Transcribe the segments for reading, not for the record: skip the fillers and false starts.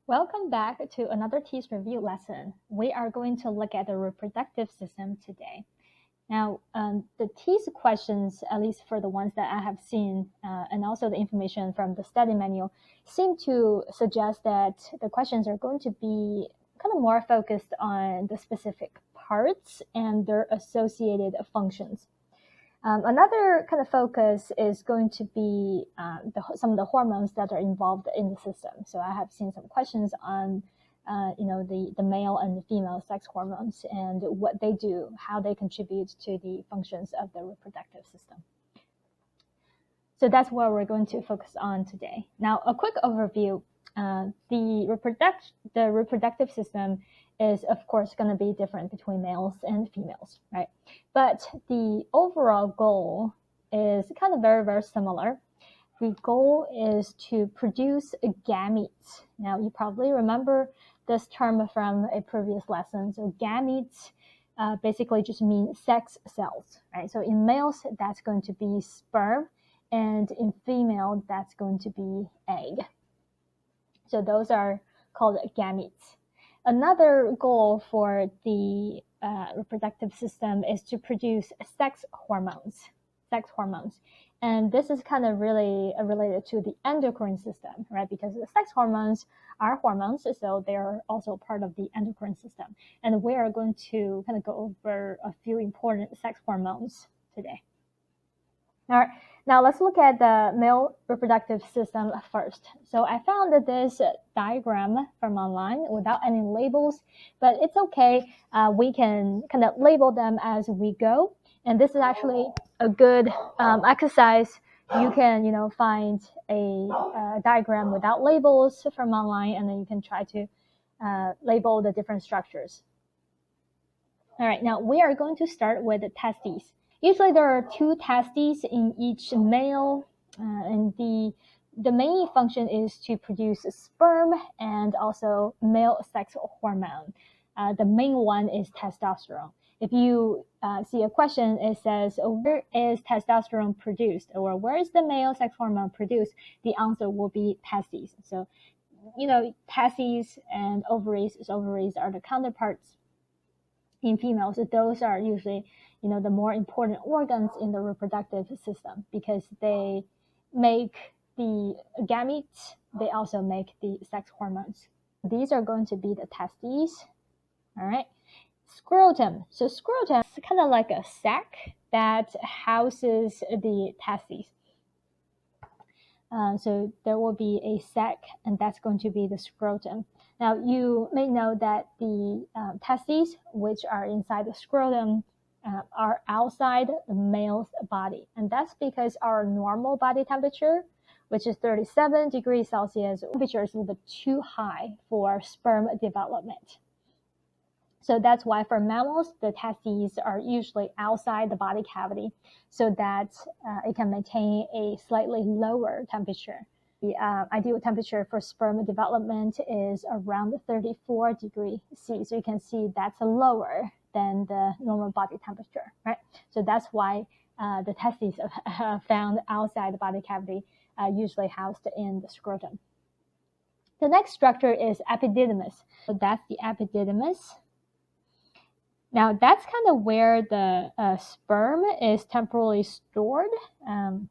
Welcome back to another TEAS review lesson. We are going to look at the reproductive system today. Now, the TEAS questions, at least for the ones that I have seen, and also the information from the study manual, seem to suggest that the questions are going to be kind of more focused on the specific parts and their associated functions. Another kind of focus is going to be some of the hormones that are involved in the system. So I have seen some questions on, the male and the female sex hormones and what they do, how they contribute to the functions of the reproductive system. So that's what we're going to focus on today. Now, a quick overview. The reproductive system is, of course, going to be different between males and females, right? But the overall goal is kind of very, very similar. The goal is to produce gametes. Now, you probably remember this term from a previous lesson. So gametes basically just mean sex cells, right? So in males, that's going to be sperm, and in female, that's going to be egg. So those are called gametes. Another goal for the reproductive system is to produce sex hormones. And this is kind of really related to the endocrine system, right? Because the sex hormones are hormones, so they're also part of the endocrine system. And we are going to kind of go over a few important sex hormones today. All right, now let's look at the male reproductive system first. So I found this diagram from online without any labels, but it's okay. We can kind of label them as we go. And this is actually a good exercise. You can, find a diagram without labels from online, and then you can try to label the different structures. All right, now we are going to start with the testes. Usually there are two testes in each male, and the main function is to produce sperm and also male sex hormone. The main one is testosterone. If you see a question, it says, where is testosterone produced, or where is the male sex hormone produced? The answer will be testes. So, testes and ovaries. So ovaries are the counterparts in females. So those are usually the more important organs in the reproductive system because they make the gametes, they also make the sex hormones. These are going to be the testes, all right? Scrotum. So scrotum is kind of like a sac that houses the testes. So there will be a sac, and that's going to be the scrotum. Now, you may know that the testes, which are inside the scrotum, are outside the male's body. And that's because our normal body temperature, which is 37 degrees Celsius, temperature is a little bit too high for sperm development. So that's why for mammals, the testes are usually outside the body cavity so that it can maintain a slightly lower temperature. The ideal temperature for sperm development is around 34 degrees C. So you can see that's lower than the normal body temperature, right? So that's why the testes are found outside the body cavity, usually housed in the scrotum. The next structure is epididymis. So that's the epididymis. Now, that's kind of where the sperm is temporarily stored. And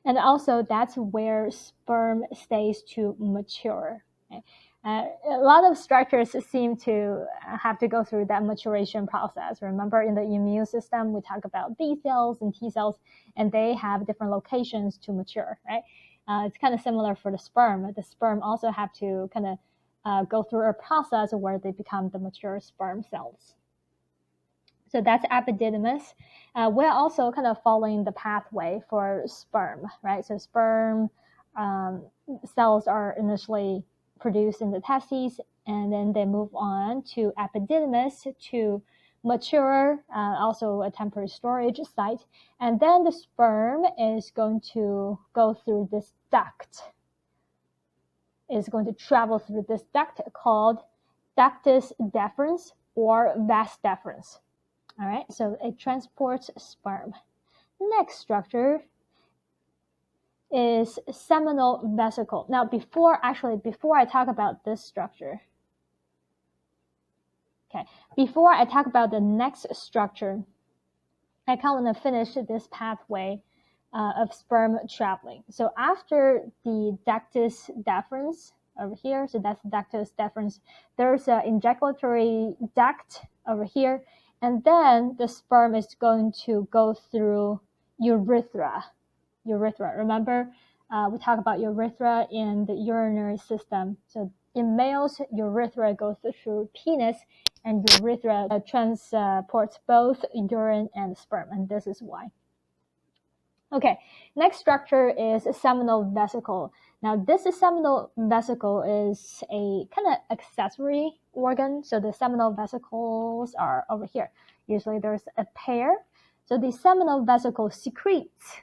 also, that's where sperm stays to mature. Okay? A lot of structures seem to have to go through that maturation process. Remember, in the immune system, we talk about B cells and T cells, and they have different locations to mature, right? It's kind of similar for the sperm. The sperm also have to kind of go through a process where they become the mature sperm cells. So that's epididymis. We're also kind of following the pathway for sperm, right? So sperm cells are initially produced in the testes, and then they move on to epididymis to mature, also a temporary storage site. And then the sperm is going to go through this duct. Is going to travel through this duct called ductus deferens or vas deferens. All right, so it transports sperm. The next structure is seminal vesicle. Now, before I talk about this structure, before I talk about the next structure, I kind of want to finish this pathway of sperm traveling. So after the ductus deferens over here, so that's ductus deferens, there's an ejaculatory duct over here, and then the sperm is going to go through urethra. Remember, we talked about urethra in the urinary system. So in males, urethra goes through penis, and urethra transports both urine and sperm, and this is why. Okay, next structure is a seminal vesicle. Now, this seminal vesicle is a kind of accessory organ. So the seminal vesicles are over here. Usually there's a pair. So the seminal vesicle secretes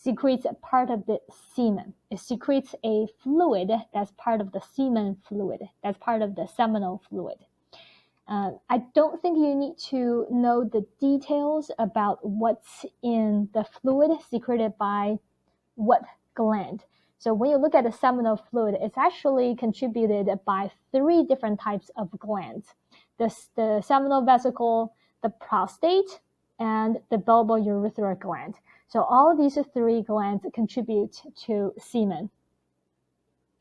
a part of the semen. It secretes a fluid that's part of the semen fluid. That's part of the seminal fluid. I don't think you need to know the details about what's in the fluid secreted by what gland. So when you look at the seminal fluid, it's actually contributed by 3 different types of glands. The seminal vesicle, the prostate, and the bulbourethral gland. So all these 3 glands contribute to semen,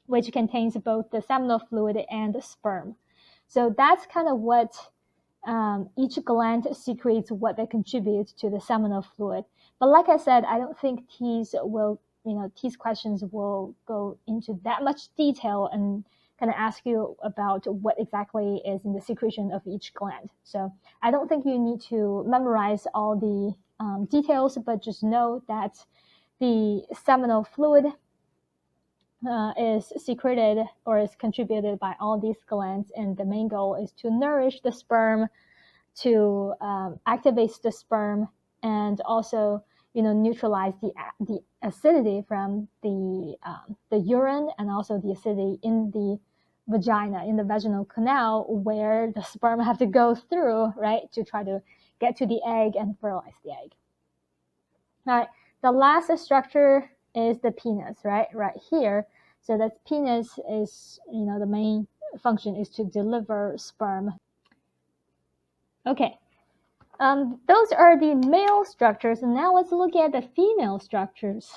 which contains both the seminal fluid and the sperm. So that's kind of what each gland secretes, what they contribute to the seminal fluid. But like I said, I don't think TEAS questions will go into that much detail and kind of ask you about what exactly is in the secretion of each gland. So I don't think you need to memorize all the details, but just know that the seminal fluid is secreted or is contributed by all these glands, and the main goal is to nourish the sperm, to activate the sperm, and also neutralize the acidity from the urine, and also the acidity in the vagina, in the vaginal canal, where the sperm have to go through, right, to try to get to the egg and fertilize the egg. All right, the last structure is the penis, right here. So that penis is, the main function is to deliver sperm. Okay, those are the male structures, and now let's look at the female structures.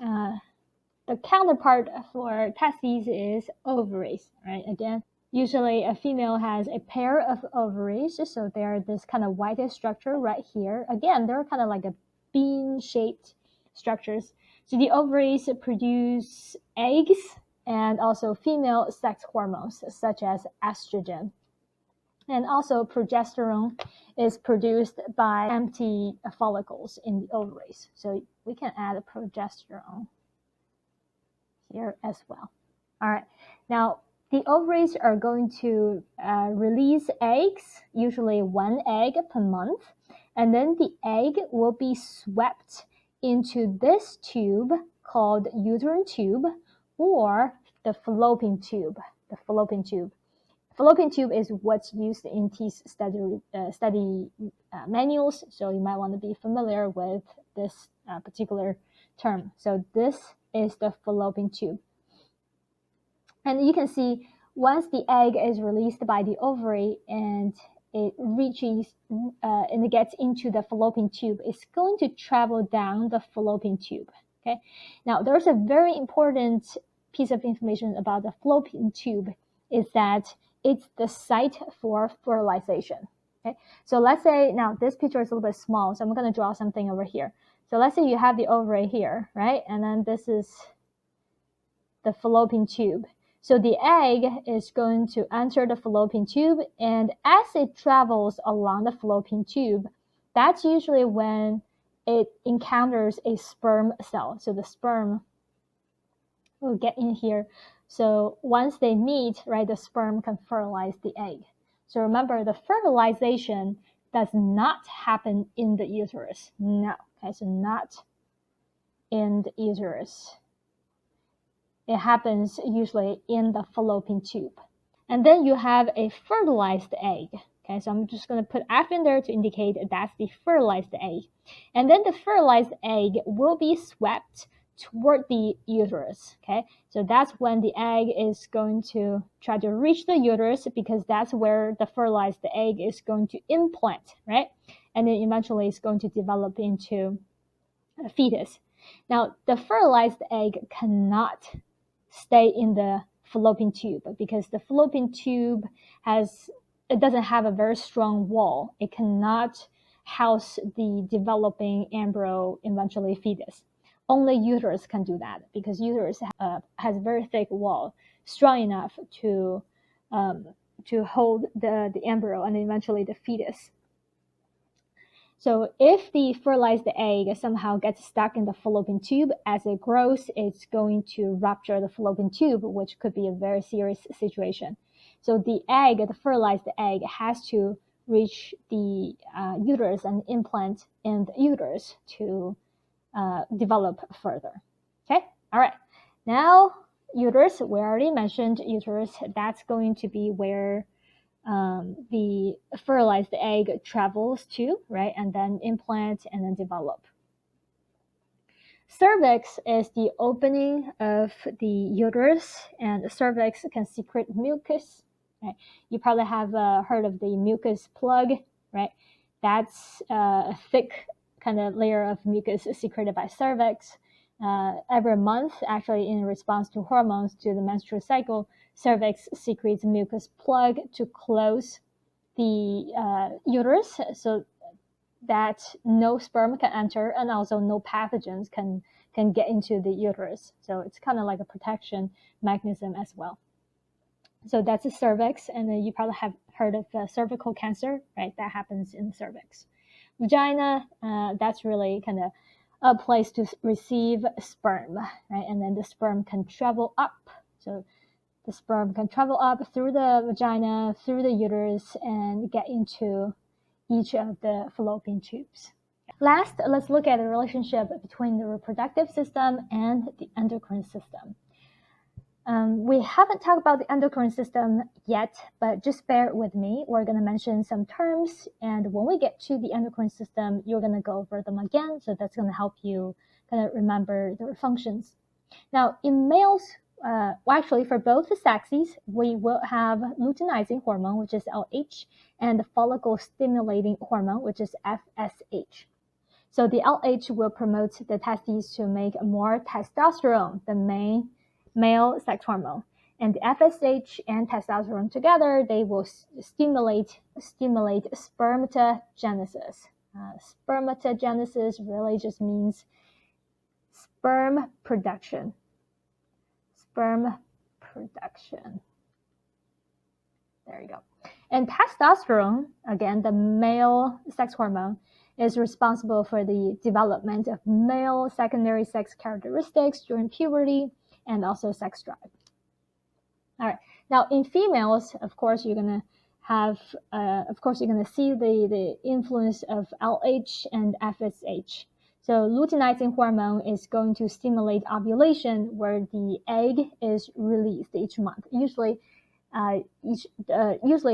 The counterpart for testes is ovaries, right? Again, usually a female has a pair of ovaries, so they're this kind of whitish structure right here. Again, they're kind of like a bean-shaped structures. So the ovaries produce eggs and also female sex hormones such as estrogen. And also progesterone is produced by empty follicles in the ovaries. So we can add a progesterone here as well. All right. Now, the ovaries are going to release eggs, usually 1 egg per month. And then the egg will be swept into this tube called uterine tube or the fallopian tube. Fallopian tube is what's used in TEAS study manuals, so you might want to be familiar with this particular term. So this is the fallopian tube. And you can see once the egg is released by the ovary and it reaches and it gets into the fallopian tube, it's going to travel down the fallopian tube. Okay. Now, there's a very important piece of information about the fallopian tube is that it's the site for fertilization. Okay. So let's say now this picture is a little bit small, so I'm going to draw something over here. So let's say you have the ovary here, right? And then this is the fallopian tube. So the egg is going to enter the fallopian tube, and as it travels along the fallopian tube, that's usually when it encounters a sperm cell. So the sperm will get in here. So once they meet, right, the sperm can fertilize the egg. So remember, the fertilization does not happen in the uterus. No, okay, so not in the uterus. It happens usually in the fallopian tube. And then you have a fertilized egg. Okay, so I'm just going to put F in there to indicate that's the fertilized egg. And then the fertilized egg will be swept toward the uterus, okay? So that's when the egg is going to try to reach the uterus, because that's where the fertilized egg is going to implant, right? And then eventually it's going to develop into a fetus. Now, the fertilized egg cannot stay in the fallopian tube, because the fallopian tube doesn't have a very strong wall. It cannot house the developing embryo, eventually fetus. Only uterus can do that, because uterus has a very thick wall, strong enough to hold the embryo and eventually the fetus. So if the fertilized egg somehow gets stuck in the fallopian tube, as it grows, it's going to rupture the fallopian tube, which could be a very serious situation. So the fertilized egg, has to reach the uterus and implant in the uterus to develop further. Okay, all right. Now, uterus, we already mentioned uterus. That's going to be where the fertilized egg travels to, right? And then implant and then develop. Cervix is the opening of the uterus, and the cervix can secrete mucus, right? You probably have heard of the mucus plug, right? That's a thick kind of layer of mucus secreted by cervix. Every month, actually, in response to hormones, to the menstrual cycle, cervix secretes mucus plug to close the uterus, so that no sperm can enter, and also no pathogens can get into the uterus. So it's kind of like a protection mechanism as well. So that's the cervix, and then you probably have heard of cervical cancer, right? That happens in the cervix. Vagina, that's really kind of a place to receive sperm, right? And then the sperm can travel up. So the sperm can travel up through the vagina, through the uterus, and get into each of the fallopian tubes. Last, let's look at the relationship between the reproductive system and the endocrine system. We haven't talked about the endocrine system yet, but just bear with me. We're going to mention some terms, and when we get to the endocrine system, you're going to go over them again, so that's going to help you kind of remember their functions. Now, in males, actually for both the sexes, we will have luteinizing hormone, which is LH, and the follicle stimulating hormone, which is FSH. So the LH will promote the testes to make more testosterone, the main male sex hormone. And the FSH and testosterone together, they will stimulate spermatogenesis. Spermatogenesis really just means sperm production. Sperm production. There you go. And testosterone, again, the male sex hormone, is responsible for the development of male secondary sex characteristics during puberty and also sex drive. All right. Now, in females, of course, you're going to have, you're going to see the influence of LH and FSH. So luteinizing hormone is going to stimulate ovulation, where the egg is released each month. Usually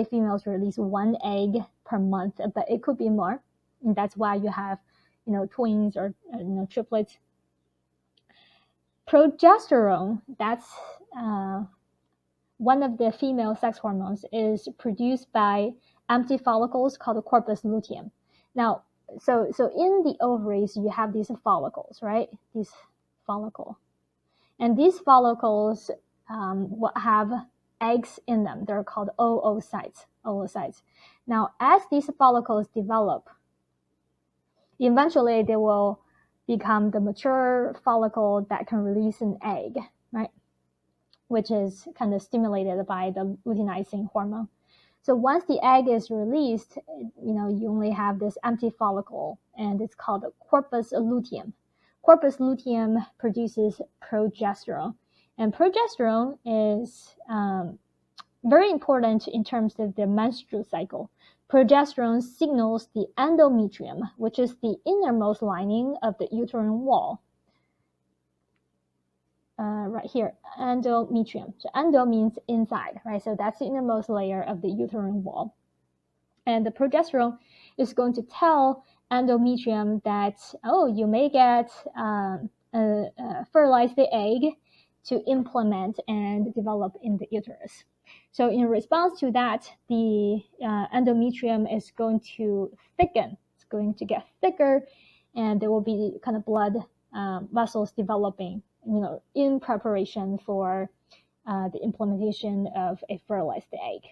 females release one egg per month, but it could be more. And that's why you have, twins or triplets. Progesterone, that's one of the female sex hormones, is produced by empty follicles called the corpus luteum. Now, so in the ovaries, you have these follicles, right? These follicle. And these follicles will have eggs in them. They're called oocytes. Now, as these follicles develop, eventually they will become the mature follicle that can release an egg, right? Which is kind of stimulated by the luteinizing hormone. So once the egg is released, you only have this empty follicle, and it's called the corpus luteum. Corpus luteum produces progesterone, and progesterone is very important in terms of the menstrual cycle. Progesterone signals the endometrium, which is the innermost lining of the uterine wall. Right here, endometrium. So endo means inside, right? So that's the innermost layer of the uterine wall. And the progesterone is going to tell endometrium that, you may get fertilize the egg to implement and develop in the uterus. So in response to that, the endometrium is going to thicken. It's going to get thicker, and there will be kind of blood vessels developing, in preparation for the implementation of a fertilized egg.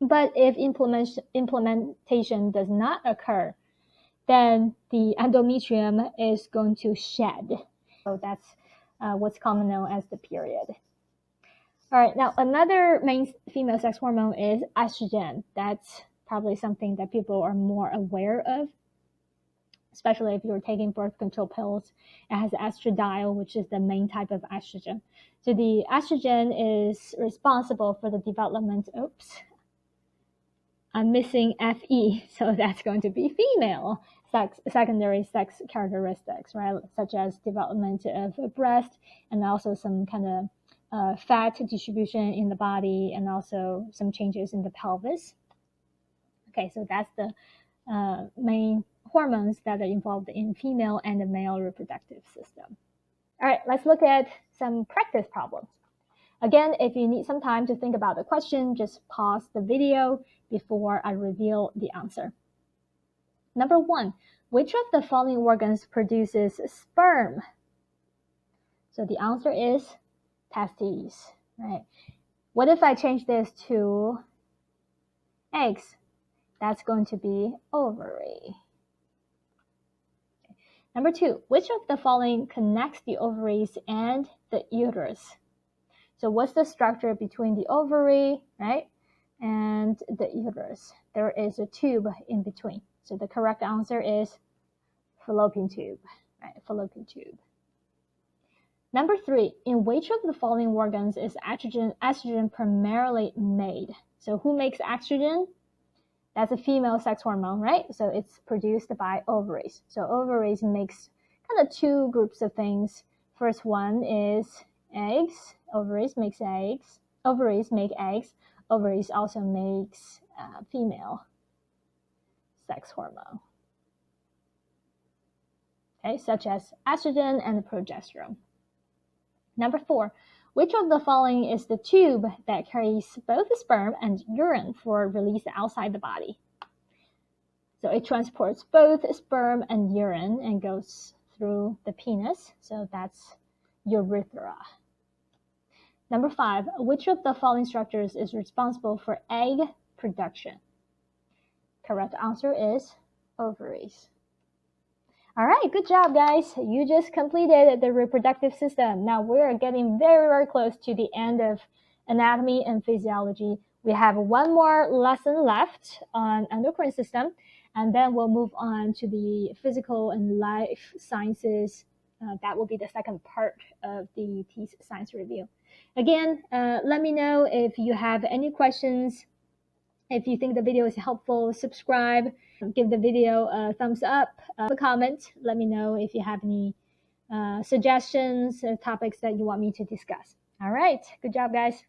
But if implementation does not occur, then the endometrium is going to shed. So that's what's commonly known as the period. All right, now another main female sex hormone is estrogen. That's probably something that people are more aware of, especially if you're taking birth control pills. It has estradiol, which is the main type of estrogen. So the estrogen is responsible for the development, I'm missing FE, so that's going to be female secondary sex characteristics, right? Such as development of a breast, and also some kind of fat distribution in the body, and also some changes in the pelvis. Okay, so that's the main hormones that are involved in female and the male reproductive system. All right, let's look at some practice problems. Again, if you need some time to think about the question, just pause the video before I reveal the answer. Number 1, which of the following organs produces sperm? So the answer is testes, right? What if I change this to eggs? That's going to be ovary. Number 2, which of the following connects the ovaries and the uterus? So what's the structure between the ovary, right, and the uterus? There is a tube in between. So the correct answer is fallopian tube, right? Fallopian tube. Number 3, in which of the following organs is estrogen primarily made? So who makes estrogen? That's a female sex hormone, right? So it's produced by ovaries. So ovaries makes kind of 2 groups of things. First one is eggs. Ovaries makes eggs. Ovaries make eggs. Ovaries also makes female sex hormone. Okay, such as estrogen and progesterone. Number 4, which of the following is the tube that carries both sperm and urine for release outside the body? So it transports both sperm and urine and goes through the penis. So that's urethra. Number 5, which of the following structures is responsible for egg production? Correct answer is ovaries. All right, good job, guys. You just completed the reproductive system. Now we're getting very, very close to the end of anatomy and physiology. We have one more lesson left on endocrine system, and then we'll move on to the physical and life sciences. That will be the second part of the TEAS Science Review. Again, let me know if you have any questions. If you think the video is helpful, subscribe, give the video a thumbs up, a comment. Let me know if you have any suggestions or topics that you want me to discuss. All right, good job, guys.